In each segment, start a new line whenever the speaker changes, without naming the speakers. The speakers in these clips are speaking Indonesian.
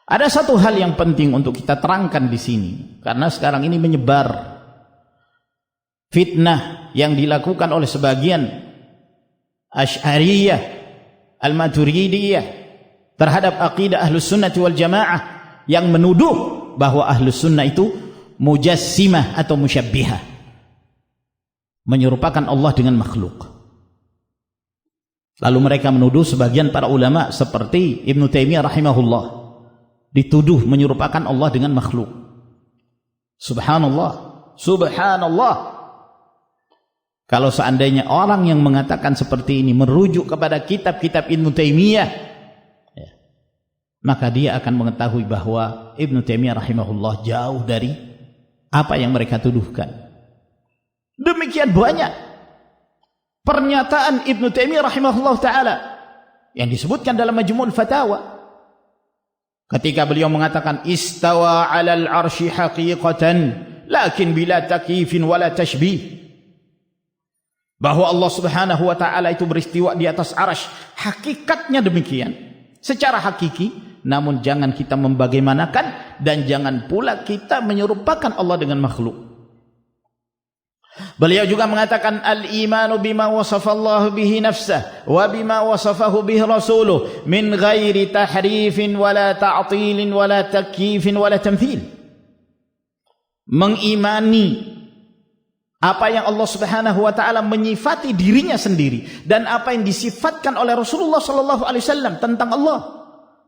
Ada satu hal yang penting untuk kita terangkan di sini, karena sekarang ini menyebar fitnah yang dilakukan oleh sebagian Asy'ariyah, Al-Maturidiyah terhadap aqidah Ahlus Sunnah wal Jamaah yang menuduh bahwa Ahlus Sunnah itu mujassimah atau musyabbihah, menyerupakan Allah dengan makhluk. Lalu mereka menuduh sebagian para ulama seperti Ibnu Taimiyah rahimahullah dituduh menyerupakan Allah dengan makhluk. Subhanallah, subhanallah. Kalau seandainya orang yang mengatakan seperti ini merujuk kepada kitab-kitab Ibnu Taimiyah, ya, maka dia akan mengetahui bahwa Ibnu Taimiyah rahimahullah jauh dari apa yang mereka tuduhkan. Demikian banyak pernyataan Ibnu Taimiyah rahimahullah ta'ala yang disebutkan dalam Majmu'ul Fatawa. Ketika beliau mengatakan istawa 'alal 'arsy haqiqatan lakin bila takyifin wala tashbih, bahwa Allah Subhanahu wa taala itu beristiwa di atas arsy, hakikatnya demikian secara hakiki, namun jangan kita membagaimanakan dan jangan pula kita menyerupakan Allah dengan makhluk. Beliau juga mengatakan al-imanu bima wasafa Allah bihi nafsah wa bima wasafahu bihi rasuluh min ghairi tahrifin wala ta'tilin wala takyifin wala tamthil. Mengimani apa yang Allah Subhanahu wa taala menyifati dirinya sendiri dan apa yang disifatkan oleh Rasulullah sallallahu alaihi wasallam tentang Allah,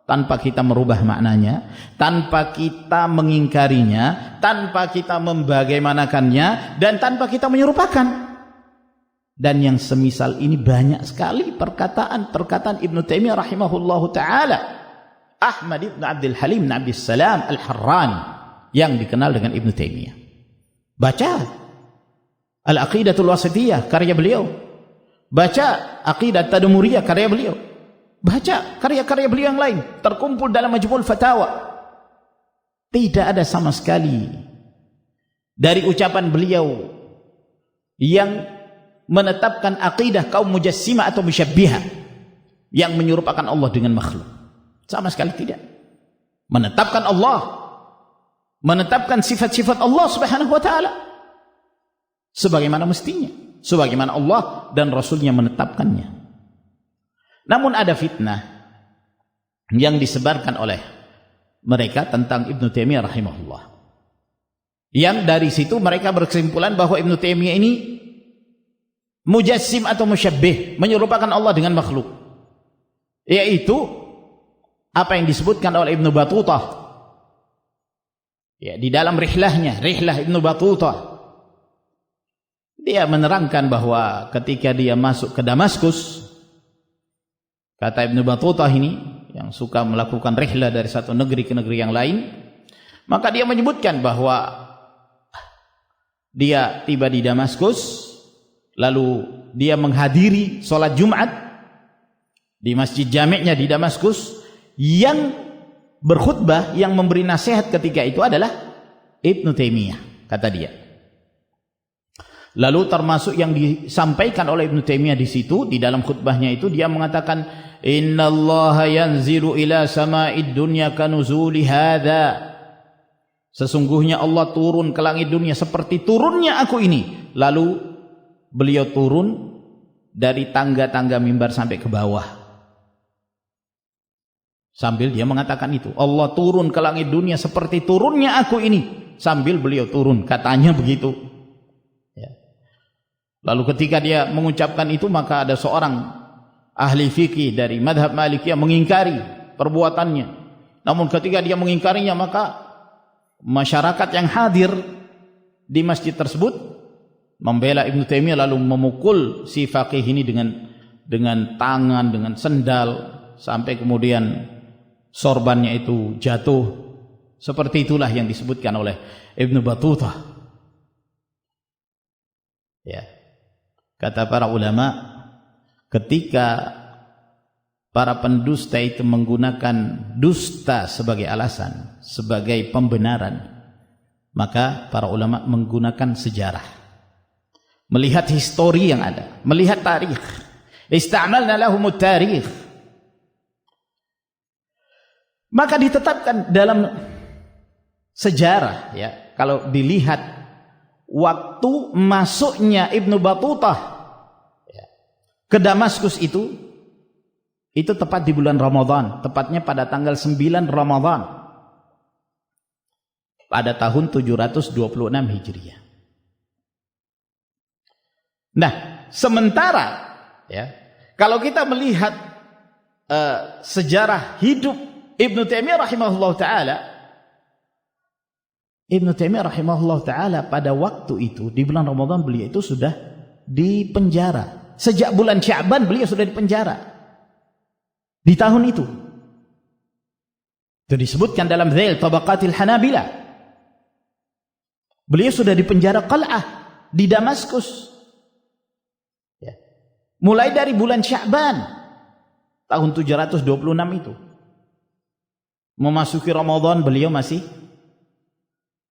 tanpa kita merubah maknanya, tanpa kita mengingkarinya, tanpa kita membagaimanakannya, dan tanpa kita menyerupakan. Dan yang semisal ini banyak sekali perkataan-perkataan Ibnu Taimiyah rahimahullahu ta'ala. Ahmad ibn Abdul Halim bin Abdul Salam Al-Harrani yang dikenal dengan Ibnu Taimiyah. Baca Al-Aqidatul Wasithiyah karya beliau. Baca Aqidah Tadmuriyah karya beliau. Baca karya-karya beliau yang lain terkumpul dalam Majmu'ul Fatawa. Tidak ada sama sekali dari ucapan beliau yang menetapkan aqidah kaum mujassimah atau musyabbihah yang menyerupakan Allah dengan makhluk. Sama sekali tidak. Menetapkan Allah, menetapkan sifat-sifat Allah Subhanahu wa taala sebagaimana mestinya, sebagaimana Allah dan Rasulnya menetapkannya. Namun ada fitnah yang disebarkan oleh mereka tentang Ibnu Taimiyah rahimahullah, yang dari situ mereka berkesimpulan bahwa Ibnu Taimiyah ini mujassim atau musyabbih, menyerupakan Allah dengan makhluk, yaitu apa yang disebutkan oleh Ibnu Battutah ya, di dalam rihlahnya, Rihlah Ibnu Battutah. Dia menerangkan bahwa ketika dia masuk ke Damaskus, kata Ibnu Battutah ini yang suka melakukan rihlah dari satu negeri ke negeri yang lain, maka dia menyebutkan bahwa dia tiba di Damaskus, lalu dia menghadiri sholat Jumat di masjid jami'nya di Damaskus. Yang berkhutbah, yang memberi nasihat ketika itu adalah Ibnu Taimiyah, kata dia. Lalu termasuk yang disampaikan oleh Ibnu Taimiyah di situ, di dalam khutbahnya itu dia mengatakan innallaha yanzilu ila sama'id dunya kanuzuli hadza, sesungguhnya Allah turun ke langit dunia seperti turunnya aku ini. Lalu beliau turun dari tangga-tangga mimbar sampai ke bawah, sambil dia mengatakan itu, Allah turun ke langit dunia seperti turunnya aku ini, sambil beliau turun, katanya begitu ya. Lalu ketika dia mengucapkan itu, maka ada seorang ahli fikih dari madhab Malikiyah mengingkari perbuatannya. Namun ketika dia mengingkarinya, maka masyarakat yang hadir di masjid tersebut membela Ibnu Taimiyah, lalu memukul si faqih ini dengan tangan, dengan sendal, sampai kemudian sorbannya itu jatuh. Seperti itulah yang disebutkan oleh Ibnu Battutah ya. Kata para ulama, ketika para pendusta itu menggunakan dusta sebagai alasan, sebagai pembenaran, maka para ulama menggunakan sejarah, melihat histori yang ada, melihat tarikh. Ista'malna lahumut tarikh. Maka ditetapkan dalam sejarah, ya, kalau dilihat waktu masuknya Ibnu Battutah ke Damaskus itu tepat di bulan Ramadan, tepatnya pada tanggal 9 Ramadan pada tahun 726 Hijriah. Nah, sementara, ya, kalau kita melihat sejarah hidup Ibnu Taimiyah rahimahullah ta'ala, Ibnu Taimiyah rahimahullah ta'ala pada waktu itu di bulan Ramadan beliau itu sudah dipenjara. Sejak bulan Sya'ban beliau sudah dipenjara di tahun itu. Itu disebutkan dalam Zail Tabaqatil Hanabilah. Beliau sudah dipenjara qal'ah di Damaskus, ya, mulai dari bulan Sya'ban tahun 726 itu. Memasuki Ramadan beliau masih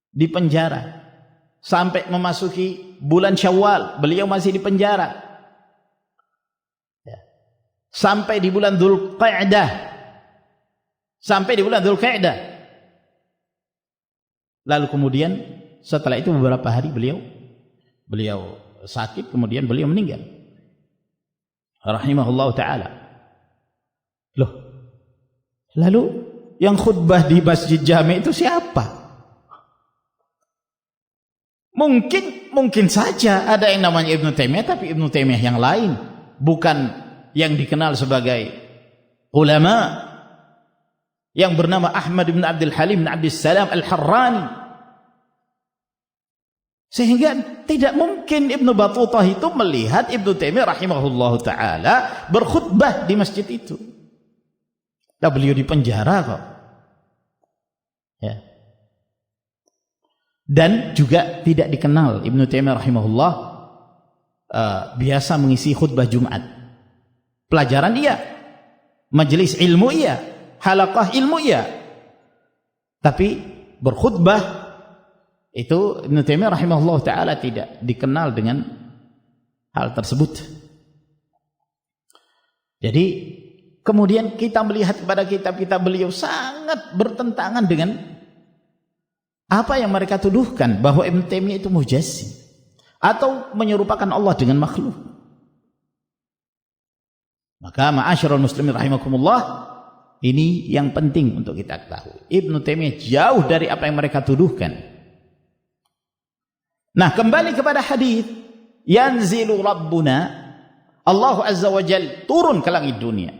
di penjara. Sampai memasuki bulan Syawal beliau masih di penjara. Ya. Sampai di bulan Dzulqa'dah. Lalu kemudian setelah itu beberapa hari beliau sakit, kemudian beliau meninggal. Rahimahullah ta'ala. Loh, lalu yang khutbah di Masjid Jami itu siapa? Mungkin saja ada yang namanya Ibnu Taimiyah, tapi Ibnu Taimiyah yang lain, bukan yang dikenal sebagai ulama yang bernama Ahmad bin Abdul Halim bin Abdul Salam Al-Harrani. Sehingga tidak mungkin Ibnu Battutah itu melihat Ibnu Taimiyah rahimahullah ta'ala berkhutbah di masjid itu. Nah, beliau di penjara kok. Ya. Dan juga tidak dikenal Ibnu Taimiyah rahimahullah biasa mengisi khutbah Jumat. Pelajaran iya, majelis ilmu iya, halaqah ilmu iya. Tapi berkhutbah itu Ibnu Taimiyah rahimahullah ta'ala tidak dikenal dengan hal tersebut. Jadi kemudian kita melihat pada kitab-kitab beliau sangat bertentangan dengan apa yang mereka tuduhkan, bahwa Ibnu Taimiyah itu mujassim atau menyerupakan Allah dengan makhluk. Maka ma'asyiral muslimin rahimakumullah, ini yang penting untuk kita ketahui. Ibnu Taimiyah jauh dari apa yang mereka tuduhkan. Nah, kembali kepada hadis, yanzilu rabbuna, Allah azza wa jalla turun ke langit dunia.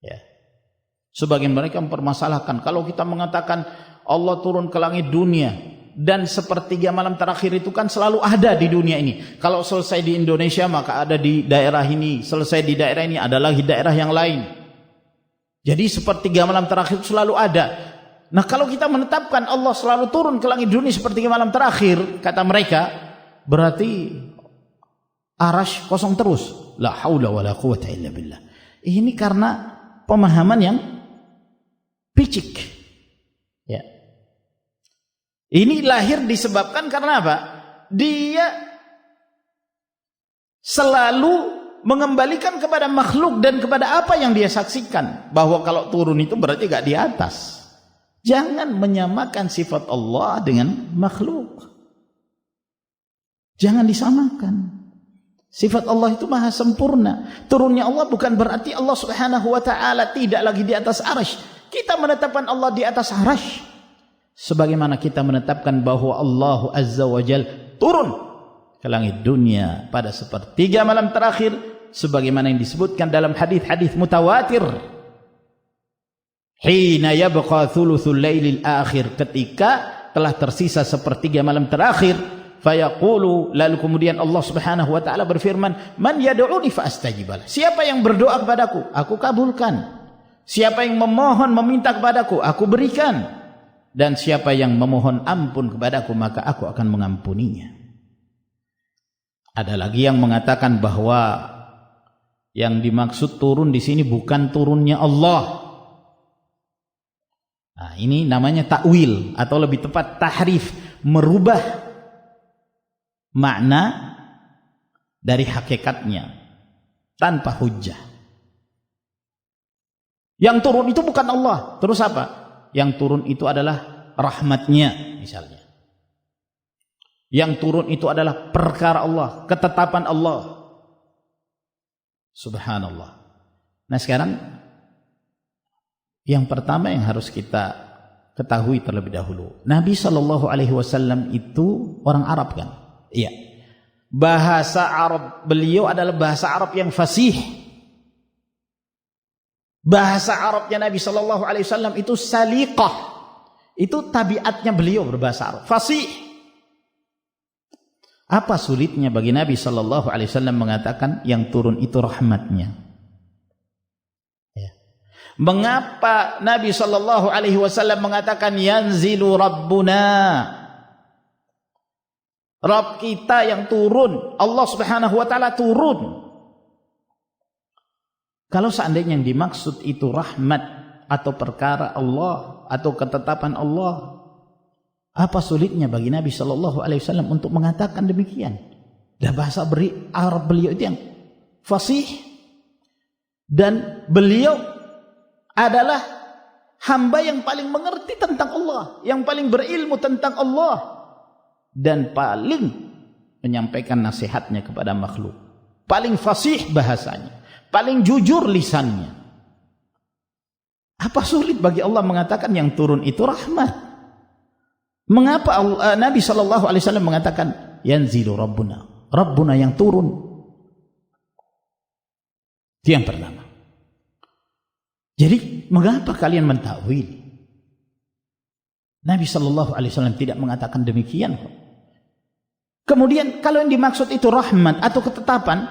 Ya. Sebagian mereka mempermasalahkan, kalau kita mengatakan Allah turun ke langit dunia dan sepertiga malam terakhir itu kan selalu ada di dunia ini. Kalau selesai di Indonesia maka ada di daerah ini, selesai di daerah ini ada lagi daerah yang lain. Jadi sepertiga malam terakhir itu selalu ada. Nah, kalau kita menetapkan Allah selalu turun ke langit dunia sepertiga malam terakhir, kata mereka, berarti arasy kosong terus. La haula wala quwata illa billah. Ini karena pemahaman yang picik. Ya. Ini lahir disebabkan karena apa? Dia selalu mengembalikan kepada makhluk dan kepada apa yang dia saksikan, bahwa kalau turun itu berarti gak di atas. Jangan menyamakan sifat Allah dengan makhluk. Jangan disamakan. Sifat Allah itu maha sempurna. Turunnya Allah bukan berarti Allah subhanahu wa ta'ala tidak lagi di atas arasy. Kita menetapkan Allah di atas arasy, sebagaimana kita menetapkan bahwa Allah azza wa jal turun ke langit dunia pada sepertiga malam terakhir, sebagaimana yang disebutkan dalam hadis-hadis mutawatir. Hina yabqa thuluthul lailil akhir, ketika telah tersisa sepertiga malam terakhir, fayaqulu, lalu kemudian Allah subhanahu wa ta'ala berfirman, man yad'uni fa astajiblah. Siapa yang berdoa kepadaku, aku kabulkan. Siapa yang memohon meminta kepadaku, aku berikan. Dan siapa yang memohon ampun kepadaku, maka aku akan mengampuninya. Ada lagi yang mengatakan bahwa yang dimaksud turun di sini bukan turunnya Allah. Nah, ini namanya takwil, atau lebih tepat tahrif, merubah makna dari hakikatnya tanpa hujjah. Yang turun itu bukan Allah. Terus apa? Yang turun itu adalah rahmatnya misalnya. Yang turun itu adalah perkara Allah, ketetapan Allah. Subhanallah. Nah sekarang yang pertama yang harus kita ketahui terlebih dahulu, Nabi SAW itu orang Arab kan? Iya. Bahasa Arab beliau adalah bahasa Arab yang fasih. Bahasa Arabnya Nabi SAW itu saliqah. Itu tabiatnya beliau berbahasa Arab, fasih. Apa sulitnya bagi Nabi SAW mengatakan yang turun itu rahmatnya? Mengapa Nabi SAW mengatakan yanzilu Rabbuna, Rabb kita yang turun, Allah Subhanahu wa taala turun? Kalau seandainya yang dimaksud itu rahmat atau perkara Allah atau ketetapan Allah, apa sulitnya bagi Nabi SAW untuk mengatakan demikian? Dan bahasa Arab beliau itu yang fasih, dan beliau adalah hamba yang paling mengerti tentang Allah, yang paling berilmu tentang Allah, dan paling menyampaikan nasihatnya kepada makhluk, paling fasih bahasanya, paling jujur lisannya. Apa sulit bagi Allah mengatakan yang turun itu rahmat? Mengapa Nabi SAW mengatakan yanzilu Rabbuna, Rabbuna yang turun? Itu yang pertama. Jadi mengapa kalian mentakwil? Nabi SAW tidak mengatakan demikian. Kemudian kalau yang dimaksud itu rahmat atau ketetapan,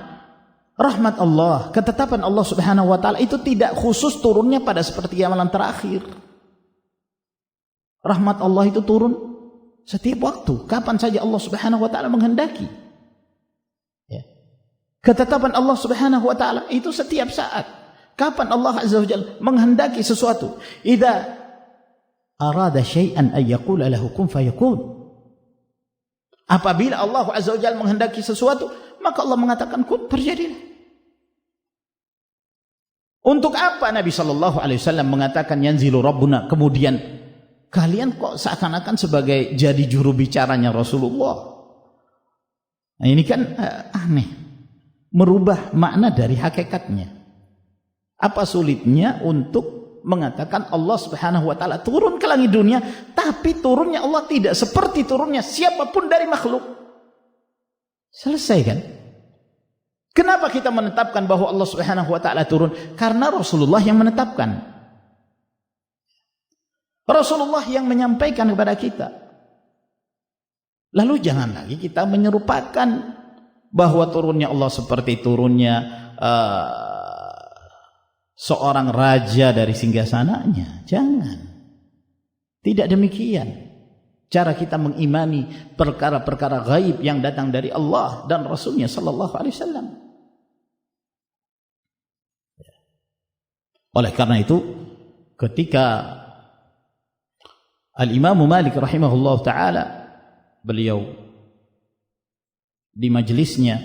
rahmat Allah, ketetapan Allah Subhanahu wa taala itu tidak khusus turunnya pada sepertiga malam terakhir. Rahmat Allah itu turun setiap waktu, kapan saja Allah Subhanahu wa taala menghendaki. Ya. Ketetapan Allah Subhanahu wa taala itu setiap saat. Kapan Allah Azza wa Jalla menghendaki sesuatu? Idza arada syai'an ay yaqula lahu kun fayakun. Apabila Allah Azza wa Jalla menghendaki sesuatu, maka Allah mengatakan kun, terjadilah. Untuk apa Nabi SAW mengatakan yanzilu Rabbuna, kemudian kalian kok seakan-akan sebagai jadi juru bicaranya Rasulullah? Nah, ini kan aneh, merubah makna dari hakikatnya. Apa sulitnya untuk mengatakan Allah Subhanahu wa taala turun ke langit dunia, tapi turunnya Allah tidak seperti turunnya siapapun dari makhluk? Selesai kan? Kenapa kita menetapkan bahwa Allah Subhanahu wa taala turun? Karena Rasulullah yang menetapkan. Rasulullah yang menyampaikan kepada kita. Lalu jangan lagi kita menyerupakan bahwa turunnya Allah seperti turunnya seorang raja dari singgasananya. Jangan. Tidak demikian cara kita mengimani perkara-perkara gaib yang datang dari Allah dan Rasulnya sallallahu alaihi wasallam. Oleh karena itu, ketika Al-Imam Malik rahimahullah ta'ala, beliau di majelisnya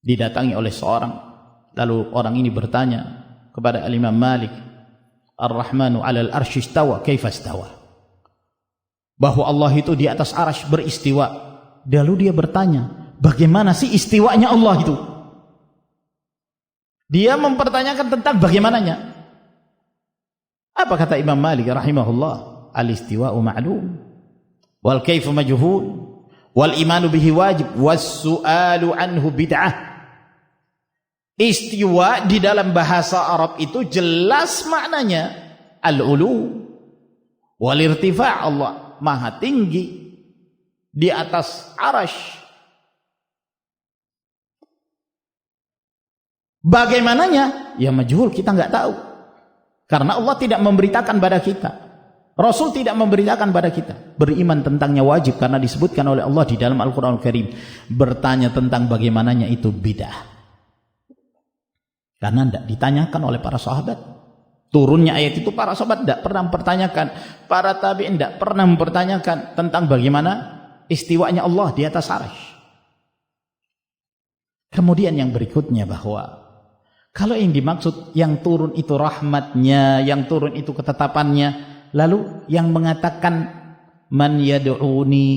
didatangi oleh seorang. Lalu orang ini bertanya kepada Al-Imam Malik, Ar-Rahmanu 'alal arsy istawa, kaifa istawa? Bahwa Allah itu di atas arsy beristiwa. Lalu dia bertanya, bagaimana sih istiwanya Allah itu? Dia mempertanyakan tentang bagaimananya. Apa kata Imam Malik rahimahullah? Al-istiwa'u ma'lum, wal kaifu majhul, wal imanu bihi wajib, was su'alu anhu bid'ah. Istiwa di dalam bahasa Arab itu jelas maknanya al-ulu wal irtifa', Allah maha tinggi di atas arasy. Bagaimananya? Ya majhul, kita nggak tahu. Karena Allah tidak memberitakan pada kita. Rasul tidak memberitakan pada kita. Beriman tentangnya wajib karena disebutkan oleh Allah di dalam Al-Qur'an Al-Karim. Bertanya tentang bagaimananya itu bid'ah. Karena tidak ditanyakan oleh para sahabat. Turunnya ayat itu para sahabat tidak pernah mempertanyakan. Para tabi'in tidak pernah mempertanyakan tentang bagaimana istiwanya Allah di atas arsy. Kemudian yang berikutnya bahwa Kalau yang dimaksud yang turun itu rahmatnya, yang turun itu ketetapannya, lalu yang mengatakan man yad'uni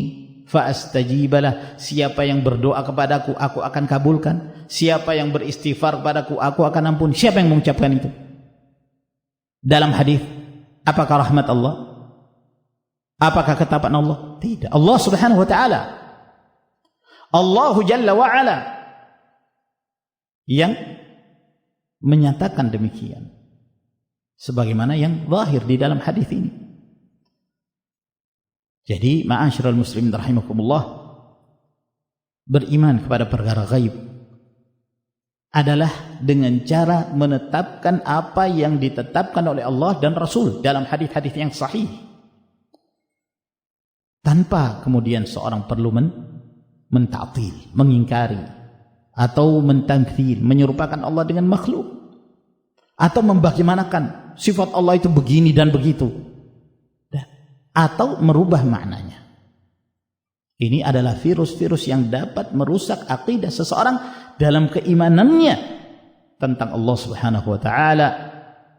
fa astajibalah, siapa yang berdoa kepadaku aku akan kabulkan, siapa yang beristighfar kepadaku aku akan ampuni, siapa yang mengucapkan itu dalam hadis? Apakah rahmat Allah? Apakah ketetapan Allah? Tidak. Allah Subhanahu wa taala, Allahu Jalla wa Ala yang menyatakan demikian, sebagaimana yang zahir di dalam hadis ini. Jadi ma'asyiral muslimin rahimakumullah, beriman kepada perkara gaib adalah dengan cara menetapkan apa yang ditetapkan oleh Allah dan Rasul dalam hadis-hadis yang sahih, tanpa kemudian seorang perlu menta'til, mengingkari atau mentamthil, menyerupakan Allah dengan makhluk, atau membagaimanakan sifat Allah itu begini dan begitu, atau merubah maknanya. Ini adalah virus-virus yang dapat merusak akidah seseorang dalam keimanannya tentang Allah Subhanahu wa taala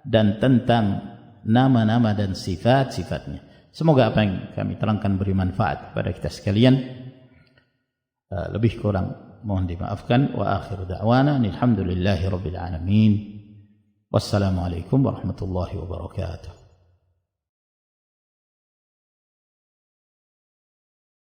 dan tentang nama-nama dan sifat-sifatnya. Semoga apa yang kami terangkan beri manfaat kepada kita sekalian. Lebih kurang mohon dimaafkan. Wa akhiru da'wana alhamdulillahi rabbil alamin. Wassalamualaikum warahmatullahi wabarakatuh.